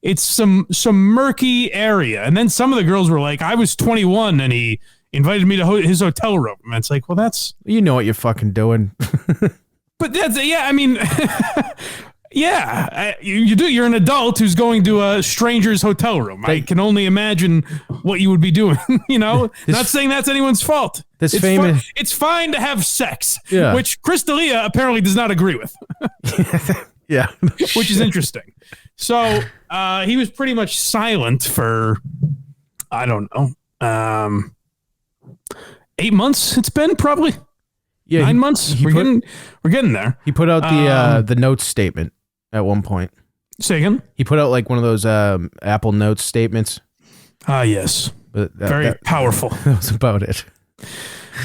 it's some murky area. And then some of the girls were like, I was 21 and he invited me to his hotel room. And it's like, well, that's... You know what you're fucking doing. But that's, yeah, I mean... Yeah, you do. You're an adult who's going to a stranger's hotel room. I can only imagine what you would be doing. Not saying that's anyone's fault. It's fine to have sex, which Chris D'Elia apparently does not agree with. Yeah, which is interesting. So he was pretty much silent for, I don't know, 8 months. It's been probably 9 months. We're getting there. He put out the notes statement at one point. Say again? He put out like one of those Apple Notes statements. Yes. Very powerful. That was about it.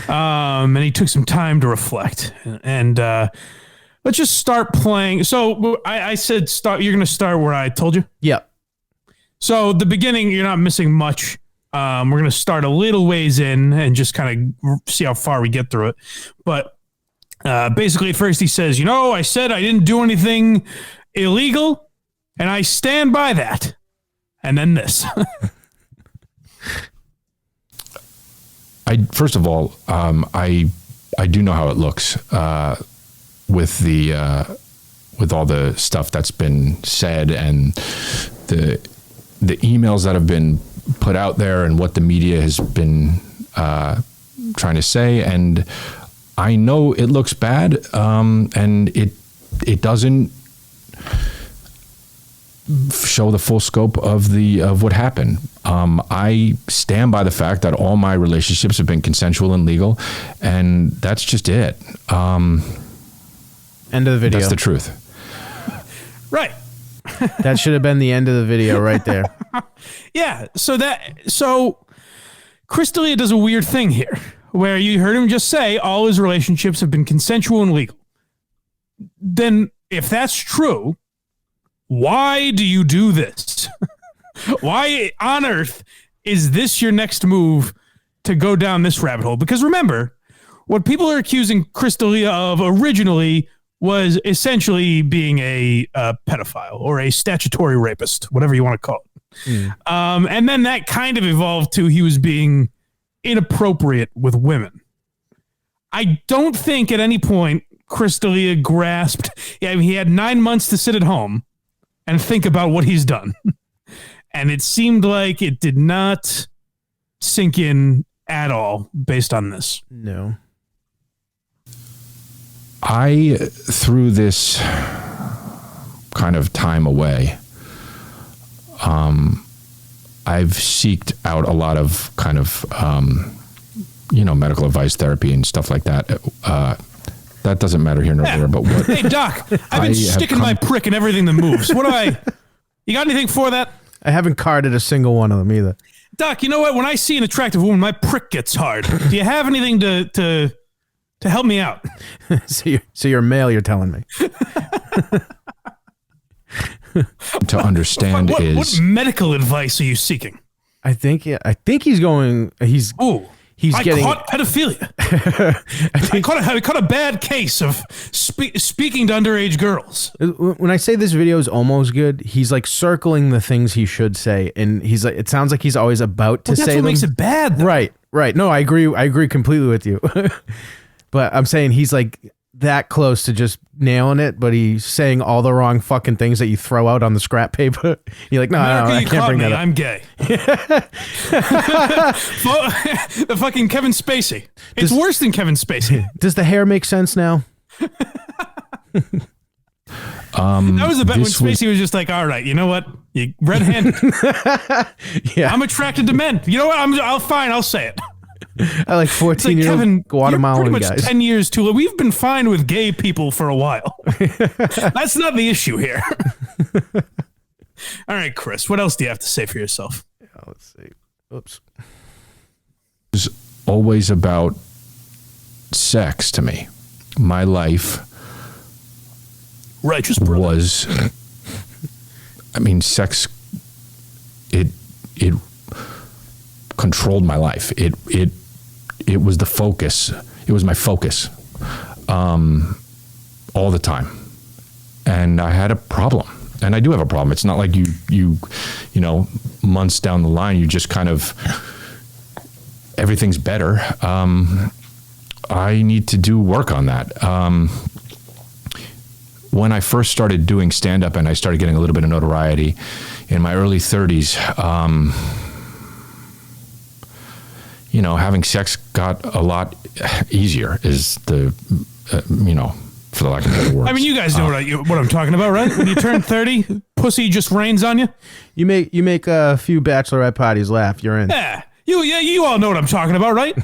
And he took some time to reflect. And let's just start playing. So I said you're going to start where I told you? Yeah. So the beginning, you're not missing much. We're going to start a little ways in and just kind of see how far we get through it. But basically, at first he says, I said I didn't do anything illegal, and I stand by that. And then this. First of all, I do know how it looks with all the stuff that's been said and the emails that have been put out there and what the media has been trying to say, and I know it looks bad, and it doesn't show the full scope of what happened. I stand by the fact that all my relationships have been consensual and legal, and that's just it. End of the video. That's the truth. Right. That should have been the end of the video right there. Yeah. So Chris D'Elia does a weird thing here where you heard him just say all his relationships have been consensual and legal. Then if that's true, why do you do this? Why on earth is this your next move to go down this rabbit hole? Because remember, what people are accusing Chris D'Elia of originally was essentially being a pedophile or a statutory rapist, whatever you want to call it. And then that kind of evolved to he was being inappropriate with women. I don't think at any point Chris D'Elia grasped. He had 9 months to sit at home and think about what he's done. And it seemed like it did not sink in at all based on this. No. I threw this kind of time away. I've seeked out a lot of kind of, medical advice, therapy, and stuff like that. That doesn't matter here nor there. But what? Hey, Doc, I've been sticking my prick in everything that moves. You got anything for that? I haven't carded a single one of them either. Doc, you know what? When I see an attractive woman, my prick gets hard. Do you have anything to help me out? So you're male, you're telling me. To understand what medical advice are you seeking? I think he's going. I caught pedophilia. I caught a bad case of speaking to underage girls. When I say this video is almost good, he's like circling the things he should say, and he's like, it sounds like he's always about to say them. That's what makes it bad, though. Right. No, I agree completely with you. But I'm saying he's like that close to just nailing it, but he's saying all the wrong fucking things that you throw out on the scrap paper. You're like, no, I can't bring that up. I'm gay. The fucking Kevin Spacey. It's worse than Kevin Spacey. Does the hair make sense now? That was the bet when Spacey was just like, all right, you know what? You red-handed. Yeah. I'm attracted to men. You know what? I'll say it. I like 14-year-old Guatemalan you're pretty guys. much 10 years too late. We've been fine with gay people for a while. That's not the issue here. All right, Chris, what else do you have to say for yourself? Yeah, let's see. Oops. It's always about sex to me. My life righteous brother. Was, sex, it controlled my life. It was the focus. It was my focus all the time. And I had a problem. And I do have a problem. It's not like you know, months down the line, you just kind of, everything's better. I need to do work on that. When I first started doing stand-up and I started getting a little bit of notoriety in my early 30s, you know, having sex got a lot easier is the, you know, for the lack of better words. I mean, you guys know what I'm talking about, right? When you turn 30, pussy just rains on you. You make a few bachelorette parties laugh. You're in. Yeah, you all know what I'm talking about, right?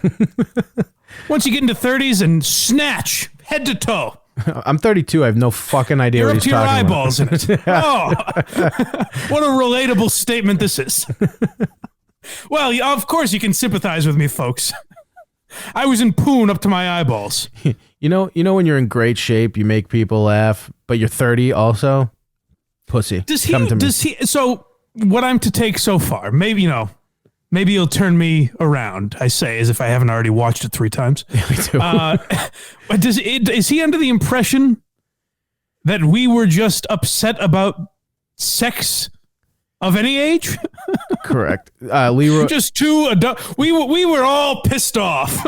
Once you get into 30s and snatch head to toe. I'm 32. I have no fucking idea You're what up he's to your talking eyeballs about. in it. Oh, what a relatable statement this is. Well, of course you can sympathize with me, folks. I was in poon up to my eyeballs. You know when you're in great shape, you make people laugh, but you're 30 also? Pussy. So what I'm to take so far, maybe he'll turn me around, I say, as if I haven't already watched it 3 times. Me too. Is he under the impression that we were just upset about sex of any age? Correct. Leroy. Just 2 adult. We were all pissed off.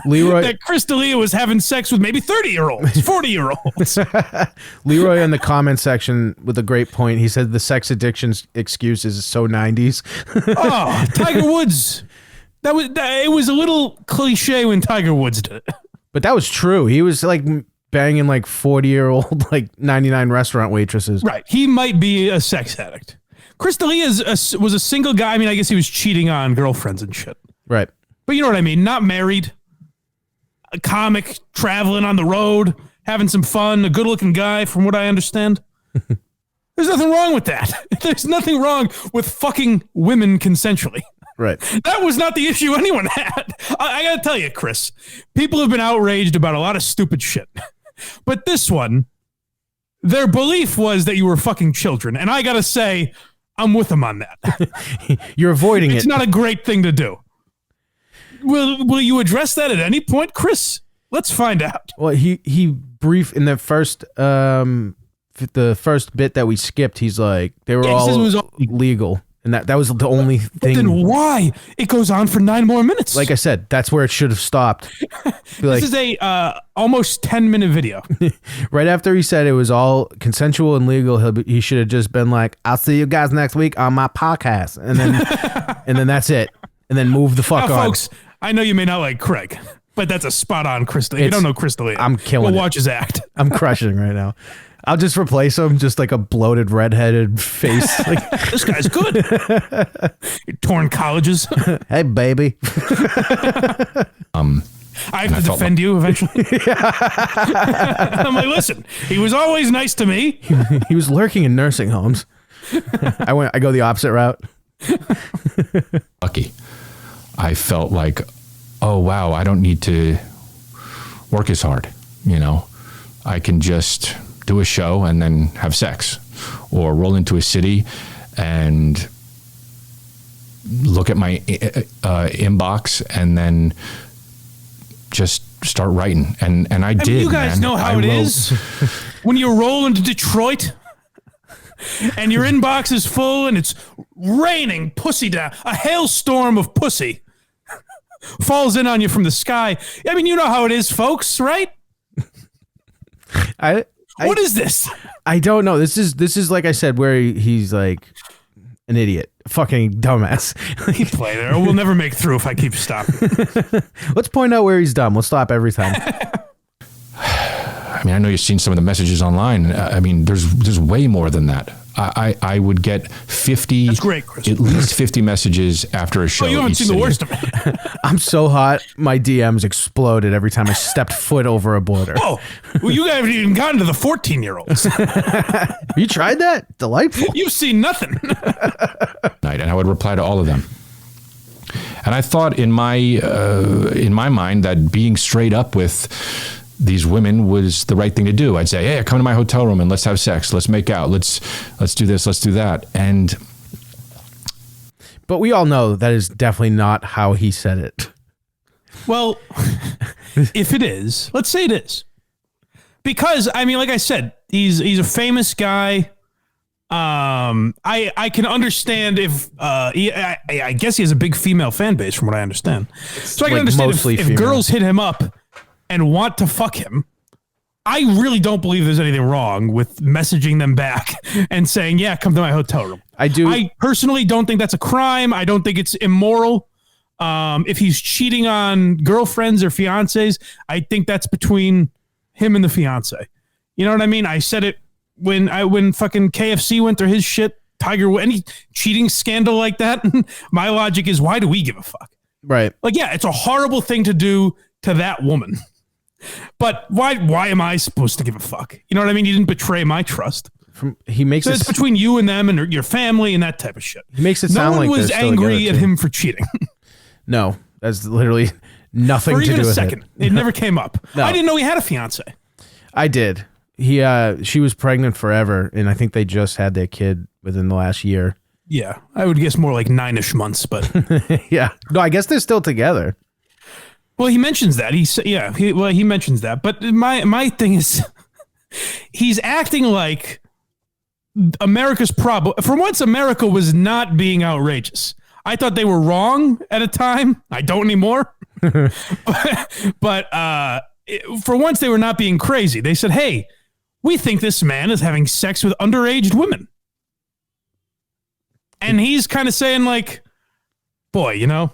Leroy. That Chris D'Elia was having sex with maybe 30-year-olds, 40-year-olds. Leroy in the comment section with a great point. He said the sex addiction excuse is so 90s. Oh, Tiger Woods. It was a little cliche when Tiger Woods did it. But that was true. He was like banging like 40-year-old like 99 restaurant waitresses. Right. He might be a sex addict. Chris D'Elia was a single guy. I mean, I guess he was cheating on girlfriends and shit. Right. But you know what I mean? Not married. A comic, traveling on the road, having some fun, a good-looking guy, from what I understand. There's nothing wrong with that. There's nothing wrong with fucking women consensually. Right. That was not the issue anyone had. I got to tell you, Chris, people have been outraged about a lot of stupid shit. But this one, their belief was that you were fucking children. And I got to say, I'm with them on that. You're avoiding It's not a great thing to do. Will you address that at any point, Chris? Let's find out. Well, he brief in the first bit that we skipped. He's like they were all legal, and that was the only thing. But then why? It goes on for 9 more minutes. Like I said, that's where it should have stopped. This is a almost 10-minute video. Right after he said it was all consensual and legal, he should have just been like, "I'll see you guys next week on my podcast," and then that's it, and then move the fuck on, folks. I know you may not like Craig, but that's a spot-on Chris D'Elia. You don't know Chris D'Elia. I'm killing it. Watch his act. I'm crushing right now. I'll just replace him, just like a bloated, redheaded face. Like, this guy's good. Torn colleges. Hey, baby. I have to defend you eventually. I'm like, listen, he was always nice to me. He was lurking in nursing homes. I go the opposite route. Lucky. I felt like, oh, wow, I don't need to work as hard. You know, I can just do a show and then have sex, or roll into a city and look at my inbox and then just start writing. And I did. You guys know how it is when you roll into Detroit and your inbox is full and it's raining pussy down. A hailstorm of pussy falls in on you from the sky. I mean, you know how it is, folks, right? What is this? I don't know. This is like I said, where he's like an idiot, fucking dumbass. Keep playing there. We'll never make through if I keep stopping. Let's point out where he's dumb. We'll stop every time. I mean, I know you've seen some of the messages online. I mean, there's way more than that. I would get 50, that's great, Chris. At least 50 messages after a show. Oh, you haven't seen the worst of it. I'm so hot, my DMs exploded every time I stepped foot over a border. Oh, well, you haven't even gotten to the 14-year-olds. You tried that? Delightful. You've seen nothing. And I would reply to all of them. And I thought in my mind that being straight up with these women was the right thing to do. I'd say, hey, come to my hotel room and let's have sex. Let's make out. Let's do this. Let's do that. But we all know that is definitely not how he said it. Well, if it is, let's say it is. Because, I mean, like I said, he's a famous guy. I can understand if I guess he has a big female fan base from what I understand. So I can like understand mostly if female. girls hit him up and want to fuck him. I really don't believe there's anything wrong with messaging them back and saying, "Yeah, come to my hotel room." I personally don't think that's a crime. I don't think it's immoral. If he's cheating on girlfriends or fiancés, I think that's between him and the fiance. You know what I mean? I said it when fucking KFC went through his shit, any cheating scandal like that. My logic is, why do we give a fuck? Right. Like, yeah, it's a horrible thing to do to that woman. But why am I supposed to give a fuck? You know what I mean? You didn't betray my trust. He makes so it's between you and them and your family and that type of shit. He makes it sound like no one was angry at him for cheating. No, that's literally nothing for to do even with a second. It never came up. No. I didn't know he had a fiance. I did. She was pregnant forever, and I think they just had their kid within the last year. Yeah, I would guess more like 9-ish months, but yeah. No, I guess they're still together. Well, he mentions that. He mentions that. But my thing is, he's acting like America's problem. For once, America was not being outrageous. I thought they were wrong at a time. I don't anymore. but for once, they were not being crazy. They said, "Hey, we think this man is having sex with underage women," and he's kind of saying, like, "Boy, you know."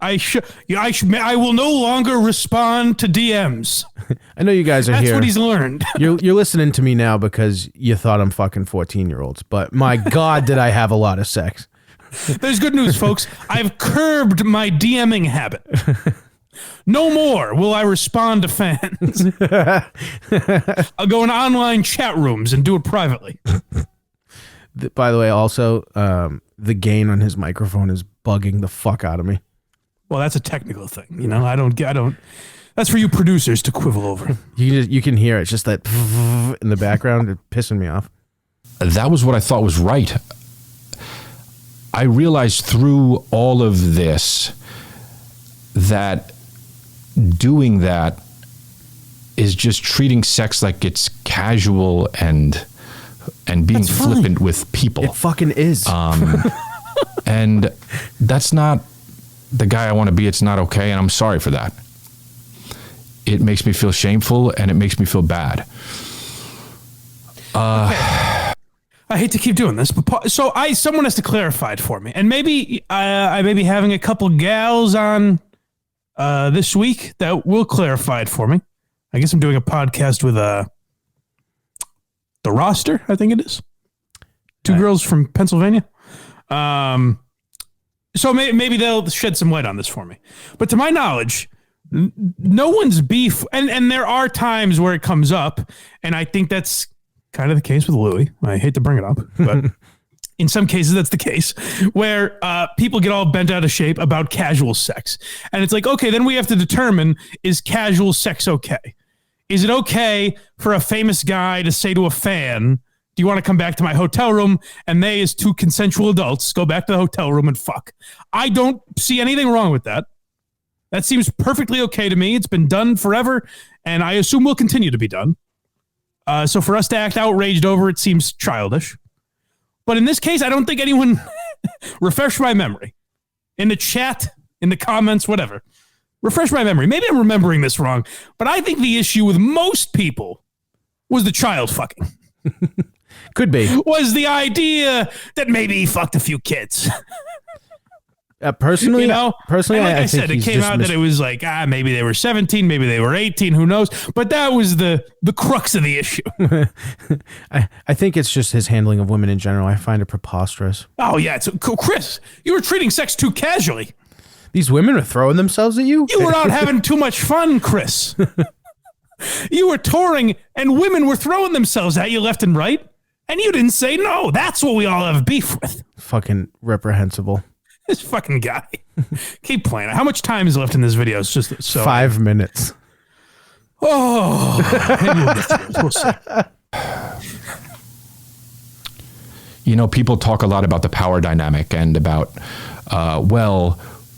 I will no longer respond to DMs. I know you guys are That's here. what he's learned. You're listening to me now because you thought I'm fucking 14-year-olds. But my God, did I have a lot of sex. There's good news, folks. I've curbed my DMing habit. No more will I respond to fans. I'll go in online chat rooms and do it privately. By the way, also, the gain on his microphone is bugging the fuck out of me. Well, that's a technical thing. You know, I don't. That's for you producers to quibble over. You can hear it. It's just that in the background. It's pissing me off. That was what I thought was right. I realized through all of this that doing that is just treating sex like it's casual and being flippant with people. It fucking is. And that's not the guy I want to be. It's not okay, and I'm sorry for that. It makes me feel shameful, and it makes me feel bad. I hate to keep doing this, but someone has to clarify it for me, and maybe I may be having a couple gals on this week that will clarify it for me. I guess I'm doing a podcast with the Roster, I think it is. Two girls from Pennsylvania. So maybe they'll shed some light on this for me. But to my knowledge, no one's beef, and there are times where it comes up, and I think that's kind of the case with Louis. I hate to bring it up, but in some cases that's the case, where people get all bent out of shape about casual sex. And it's like, okay, then we have to determine, is casual sex okay? Is it okay for a famous guy to say to a fan, "Do you want to come back to my hotel room?" And they, as two consensual adults, go back to the hotel room and fuck. I don't see anything wrong with that. That seems perfectly okay to me. It's been done forever, and I assume will continue to be done. So for us to act outraged over it seems childish. But in this case, I don't think anyone refresh my memory. In the chat, in the comments, whatever. Refresh my memory. Maybe I'm remembering this wrong, but I think the issue with most people was the child fucking. Could be. Was the idea that maybe he fucked a few kids. Personally, like I said, it he's came out that it was like, maybe they were 17, maybe they were 18, who knows? But that was the crux of the issue. I think it's just his handling of women in general. I find it preposterous. Oh, yeah. It's cool. Chris, you were treating sex too casually. These women are throwing themselves at you? You were out having too much fun, Chris. You were touring, and women were throwing themselves at you left and right, and you didn't say no. That's what we all have beef with. Fucking reprehensible. This fucking guy. Keep playing. How much time is left in this video? It's just so 5 minutes. Oh, maybe we'll get through it. We'll see. You know, people talk a lot about the power dynamic and about,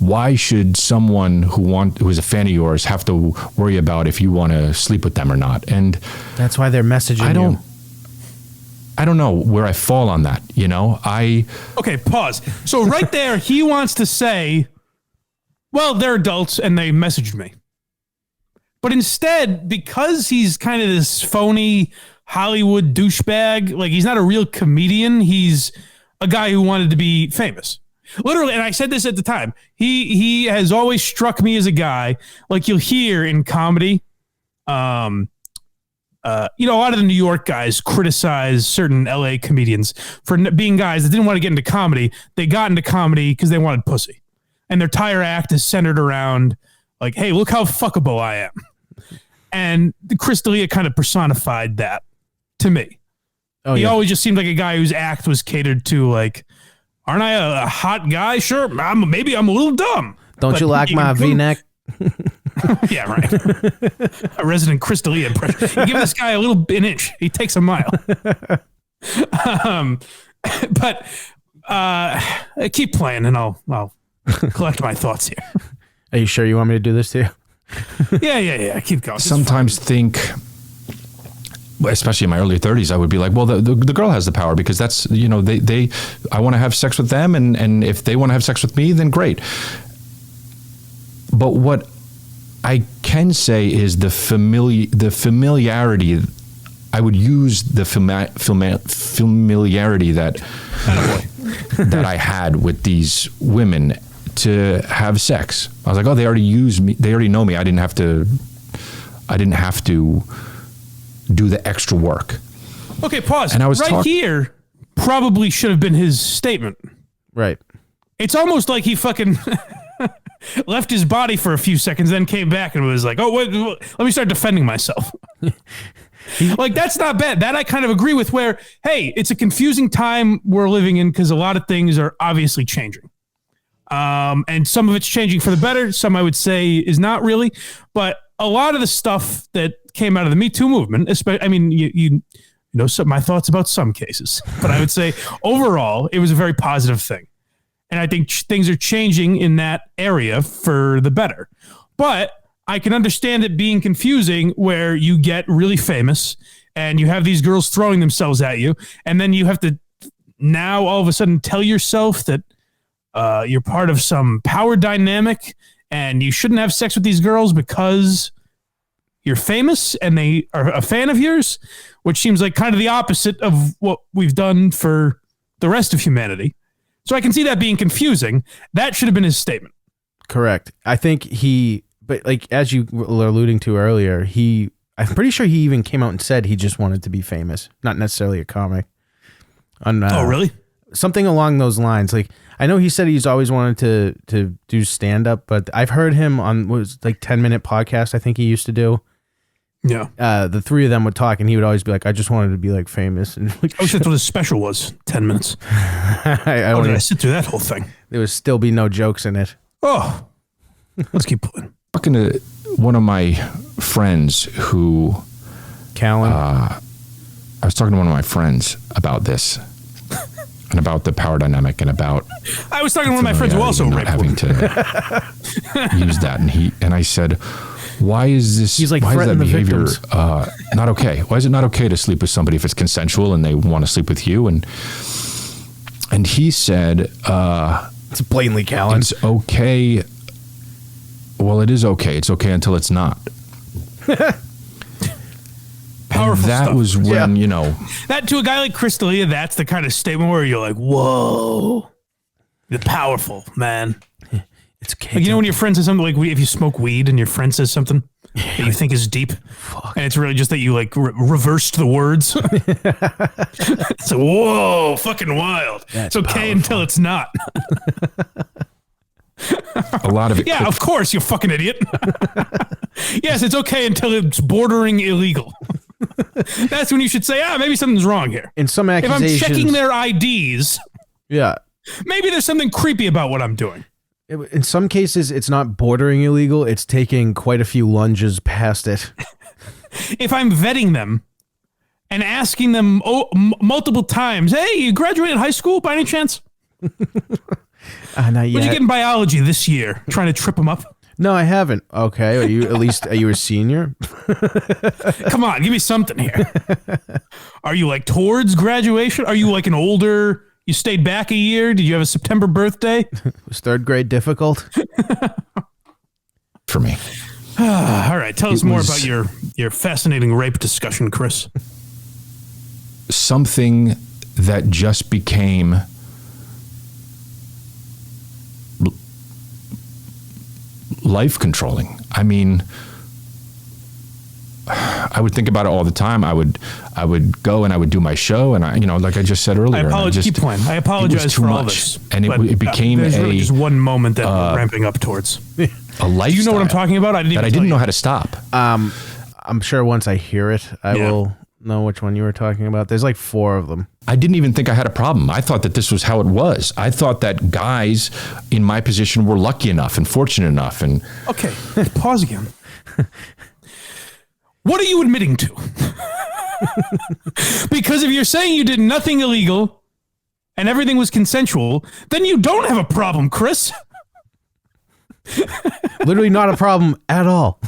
why should someone who is a fan of yours have to worry about if you want to sleep with them or not? And that's why they're messaging you. I don't know where I fall on that. You know, Okay, pause. So right there, he wants to say, well, they're adults and they messaged me. But instead, because he's kind of this phony Hollywood douchebag, like he's not a real comedian, he's a guy who wanted to be famous. Literally, and I said this at the time, he has always struck me as a guy, like you'll hear in comedy, a lot of the New York guys criticize certain LA comedians for being guys that didn't want to get into comedy. They got into comedy because they wanted pussy. And their entire act is centered around like, hey, look how fuckable I am. And Chris D'Elia kind of personified that to me. He always just seemed like a guy whose act was catered to like, aren't I a hot guy? Sure, maybe I'm a little dumb. Don't you like my V-neck? Yeah, right. A resident Chris D'Elia impression. You give this guy an inch, he takes a mile. But keep playing, and I'll collect my thoughts here. Are you sure you want me to do this too? Yeah. Keep going. sometimes think, especially in my early 30s, I would be like, well, the girl has the power because that's, I want to have sex with them. And if they want to have sex with me, then great. But what I can say is the familiarity, I would use the familiarity that I had with these women to have sex. I was like, oh, they already use me. They already know me. I didn't have to do the extra work. Okay, pause. And I was here probably should have been his statement. Right. It's almost like he fucking left his body for a few seconds, then came back and was like, oh, wait, let me start defending myself. Like, that's not bad. That I kind of agree with where, hey, it's a confusing time we're living in because a lot of things are obviously changing. And some of it's changing for the better. Some I would say is not really. But a lot of the stuff that came out of the Me Too movement, especially, I mean, you know some my thoughts about some cases, but I would say overall it was a very positive thing. And I think things are changing in that area for the better. But I can understand it being confusing where you get really famous and you have these girls throwing themselves at you. And then you have to now all of a sudden tell yourself that you're part of some power dynamic and you shouldn't have sex with these girls because you're famous and they are a fan of yours, which seems like kind of the opposite of what we've done for the rest of humanity. So I can see that being confusing. That should have been his statement. Correct. I think but like, as you were alluding to earlier, I'm pretty sure he even came out and said he just wanted to be famous, not necessarily a comic. Oh, really? Something along those lines. Like, I know he said he's always wanted to do stand-up, but I've heard him on, what was like 10-minute podcast I think he used to do. Yeah. The three of them would talk and he would always be like, I just wanted to be like famous. And like, I wish that's what his special was, 10 minutes. How did I sit through that whole thing? There would still be no jokes in it. Oh, let's keep playing. Talking to one of my friends who... Callan? I was talking to one of my friends about this. And about the power dynamic and about... I was talking to one of my friends who also not having to use that. And I said... Why is this? He's like, why is that behavior victims. not okay? Why is it not okay to sleep with somebody if it's consensual and they want to sleep with you? And he said, it's blatantly Callan. It's okay. Well, it is okay. It's okay until it's not. Powerful that stuff. was when, that to a guy like Chris D'Elia, that's the kind of statement where you're like, whoa, you're powerful, man. It's okay. Like, when your friend says something, like if you smoke weed and your friend says something that you think is deep, and it's really just that you like reversed the words. It's like, whoa, fucking wild. It's okay powerful until it's not. A lot of it. Yeah, of course, you fucking idiot. Yes, it's okay until it's bordering illegal. That's when you should say, maybe something's wrong here. In some accusations, if I'm checking their IDs, yeah, maybe there's something creepy about what I'm doing. In some cases, it's not bordering illegal. It's taking quite a few lunges past it. If I'm vetting them and asking them multiple times, hey, you graduated high school by any chance? Not yet. What'd you get in biology this year? Trying to trip them up? No, I haven't. Okay, are you a senior? Come on, give me something here. Are you like towards graduation? Are you like an older? You stayed back a year? Did you have a September birthday? Was third grade difficult? For me. All right, tell us more about your fascinating rape discussion, Chris. Something that just became life controlling. I mean, I would think about it all the time. I would go and I would do my show, and like I just said earlier. Keep playing. I apologize for all this, and it became there's really just one moment that we're ramping up towards. A lifestyle. Do you know what I'm talking about? I didn't know how to stop. I'm sure once I hear it, I will know which one you were talking about. There's like 4 of them. I didn't even think I had a problem. I thought that this was how it was. I thought that guys in my position were lucky enough and fortunate enough. And okay, pause again. What are you admitting to? Because if you're saying you did nothing illegal and everything was consensual, then you don't have a problem, Chris. Literally not a problem at all.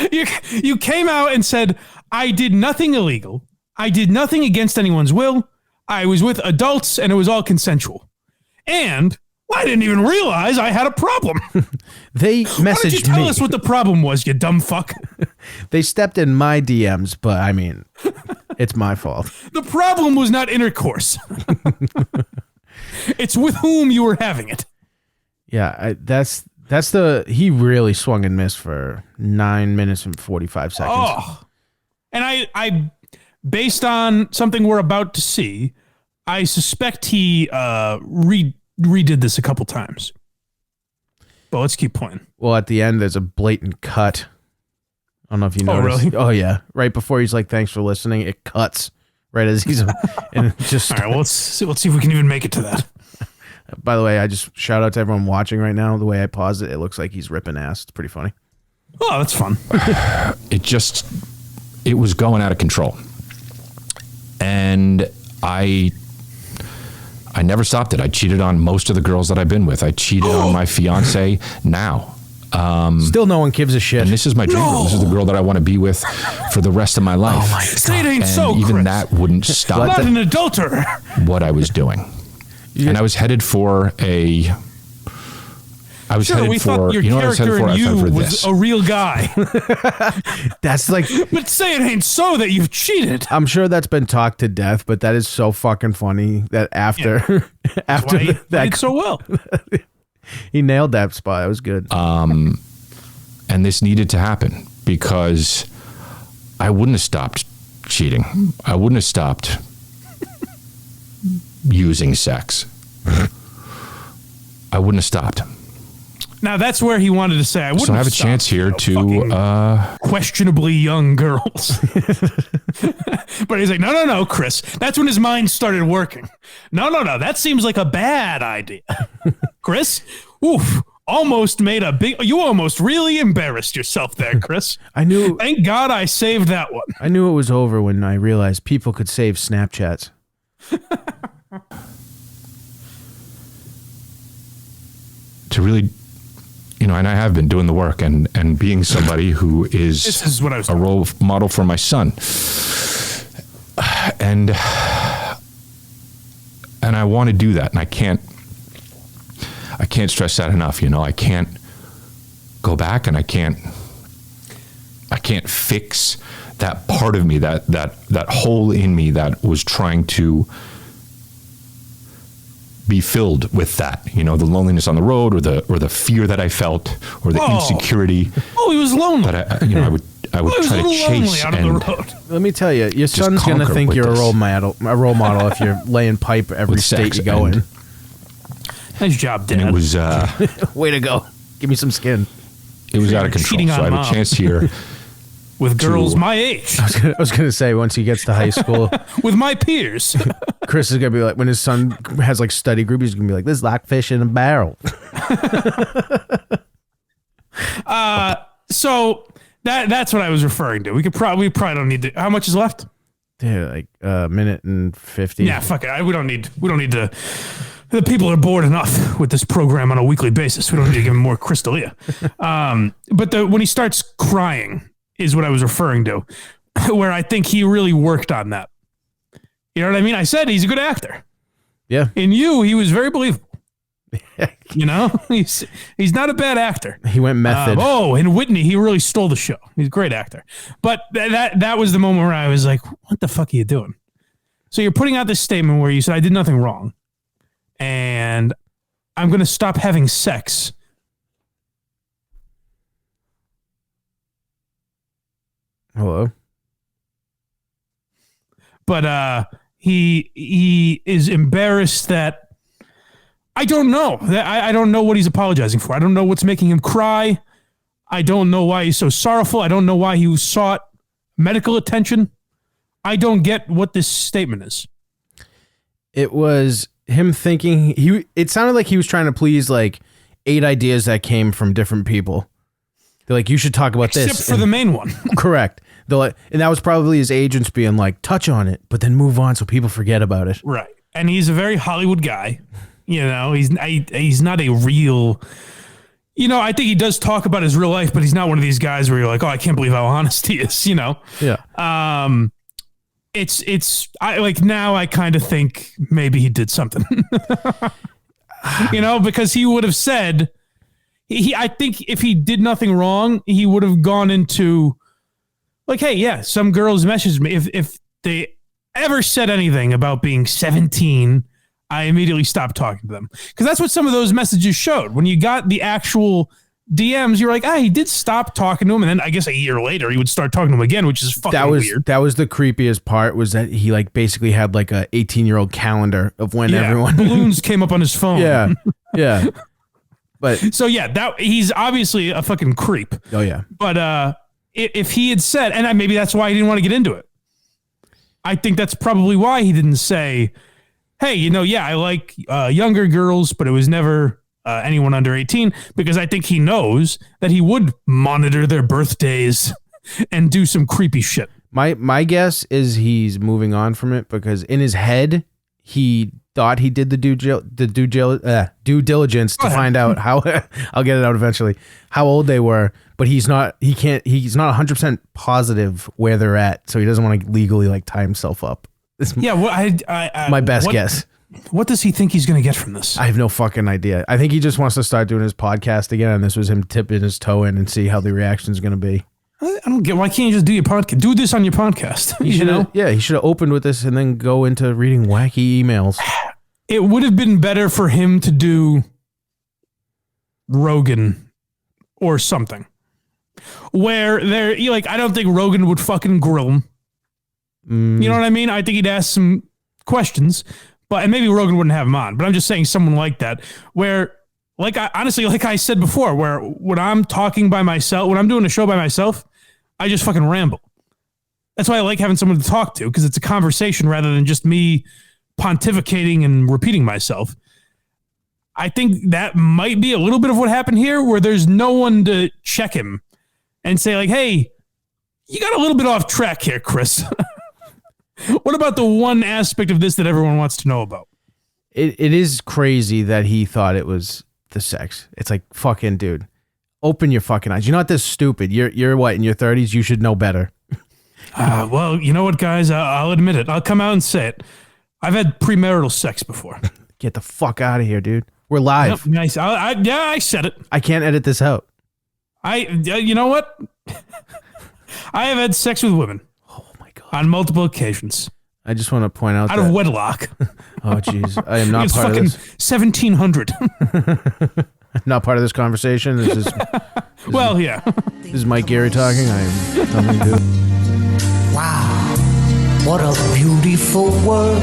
You came out and said, I did nothing illegal. I did nothing against anyone's will. I was with adults and it was all consensual. And I didn't even realize I had a problem. They messaged me. Why don't you tell us what the problem was, you dumb fuck? They stepped in my DMs, but I mean, it's my fault. The problem was not intercourse. It's with whom you were having it. Yeah, he really swung and missed for 9 minutes and 45 seconds. Oh, and I based on something we're about to see, I suspect he redid this a couple times. But let's keep playing. Well, at the end, there's a blatant cut. I don't know if you noticed. Oh, really? Oh, yeah. Right before he's like, thanks for listening, it cuts right as he's... and just. All right, well, let's see if we can even make it to that. By the way, I just shout out to everyone watching right now. The way I paused it, it looks like he's ripping ass. It's pretty funny. Oh, that's fun. It was going out of control. And I never stopped it. I cheated on most of the girls that I've been with. I cheated on my fiance now. Still no one gives a shit. And this is my dream girl. This is the girl that I want to be with for the rest of my life. Oh my God. Say it ain't and so, even Chris. that wouldn't stop not an adulterer. What I was doing. Yeah. And I was headed for a... I was headed we for... thought your character in you was a real guy. That's like... But say it ain't so that you've cheated. I'm sure that's been talked to death, but that is so fucking funny that after... Yeah. after he did so well. He nailed that spot. It was good. And this needed to happen because I wouldn't have stopped cheating. I wouldn't have stopped using sex. I wouldn't have stopped. Now that's where he wanted to say I wouldn't. So I have a chance here to questionably young girls. But he's like, no, Chris. That's when his mind started working. No. That seems like a bad idea. Chris, oof, almost made a big. You almost really embarrassed yourself there, Chris. I knew. Thank God I saved that one. I knew it was over when I realized people could save Snapchats. To really, and I have been doing the work and being somebody who is, this is what I was a role model for my son. And I want to do that. And I can't stress that enough. I can't go back and I can't fix that part of me, that hole in me that was trying to be filled with that, the loneliness on the road or the fear that I felt or the insecurity. Oh, he was lonely. That I would try to chase. And let me tell you, your son's going to think you're a role model if you're laying pipe every state you go in. Nice job, Dad. And it was... way to go. Give me some skin. It was out of control. So I have a chance here. With girls my age. I was going to say, once he gets to high school. With my peers. Chris is going to be like, when his son has like study group, he's going to be like, this is like fish in a barrel. So that's what I was referring to. We probably don't need to. How much is left? Dude, like a minute and 50. Yeah, fuck it. We don't need to The people are bored enough with this program on a weekly basis. We don't need to give him more Crystalia. But when he starts crying is what I was referring to, where I think he really worked on that. You know what I mean? I said he's a good actor. Yeah. In You, he was very believable. You know, he's not a bad actor. He went method. In Whitney, he really stole the show. He's a great actor. But that was the moment where I was like, what the fuck are you doing? So you're putting out this statement where you said, I did nothing wrong. And I'm going to stop having sex. Hello? But he is embarrassed that I don't know. I don't know what he's apologizing for. I don't know what's making him cry. I don't know why he's so sorrowful. I don't know why he sought medical attention. I don't get what this statement is. It was him thinking it sounded like he was trying to please like 8 ideas that came from different people. They're like, you should talk about this. Except for the main one. Correct. And that was probably his agents being like, touch on it, but then move on so people forget about it. Right. And he's a very Hollywood guy. You know, he's not a real, you know, I think he does talk about his real life, but he's not one of these guys where you're like, oh, I can't believe how honest he is, you know? Yeah. Now I kind of think maybe he did something, you know, because he would have said, I think if he did nothing wrong, he would have gone into like, hey, yeah, some girls messaged me. If they ever said anything about being 17, I immediately stopped talking to them. Because that's what some of those messages showed. When you got the actual DMs, you're like, he did stop talking to him. And then I guess a year later, he would start talking to him again, which is fucking weird. That was the creepiest part, was that he like basically had like a 18-year-old calendar of when everyone... balloons came up on his phone. Yeah, yeah. But so yeah, he's obviously a fucking creep. Oh yeah. But if he had said, and maybe that's why he didn't want to get into it. I think that's probably why he didn't say, hey, you know, yeah, I like younger girls, but it was never anyone under 18, because I think he knows that he would monitor their birthdays and do some creepy shit. My guess is he's moving on from it, because in his head, he thought he did the due diligence to find out how I'll get it out eventually, how old they were, but he's not 100% positive where they're at, so he doesn't want to legally like tie himself up. My best guess. What does he think he's going to get from this? I have no fucking idea. I think he just wants to start doing his podcast again, and this was him tipping his toe in and see how the reaction is going to be. I don't get, why can't you just do your podcast? Do this on your podcast. You know? Yeah, he should have opened with this and then go into reading wacky emails. It would have been better for him to do Rogan or something, where I don't think Rogan would fucking grill him. You know what I mean? I think he'd ask some questions, and maybe Rogan wouldn't have him on. But I'm just saying someone like that, where, honestly, like I said before, where when I'm talking by myself, when I'm doing a show by myself, I just fucking ramble. That's why I like having someone to talk to, because it's a conversation rather than just me pontificating and repeating myself. I think that might be a little bit of what happened here, where there's no one to check him and say like, hey, you got a little bit off track here, Chris. What about the one aspect of this that everyone wants to know about? It is crazy that he thought it was the sex. It's like, fucking dude, open your fucking eyes. You're not this stupid. You're what, in your 30s? You should know better. Well, you know what, guys? I'll admit it. I'll come out and say it. I've had premarital sex before. Get the fuck out of here, dude. We're live. Yep, nice. I said it. I can't edit this out. You know what? I have had sex with women. Oh my God. On multiple occasions. I just want to point out out of wedlock. Oh jeez, I am not part of this. 1700. Not part of this conversation. This is yeah. This is Mike Geary talking. I am nothing to do. Wow, what a beautiful world.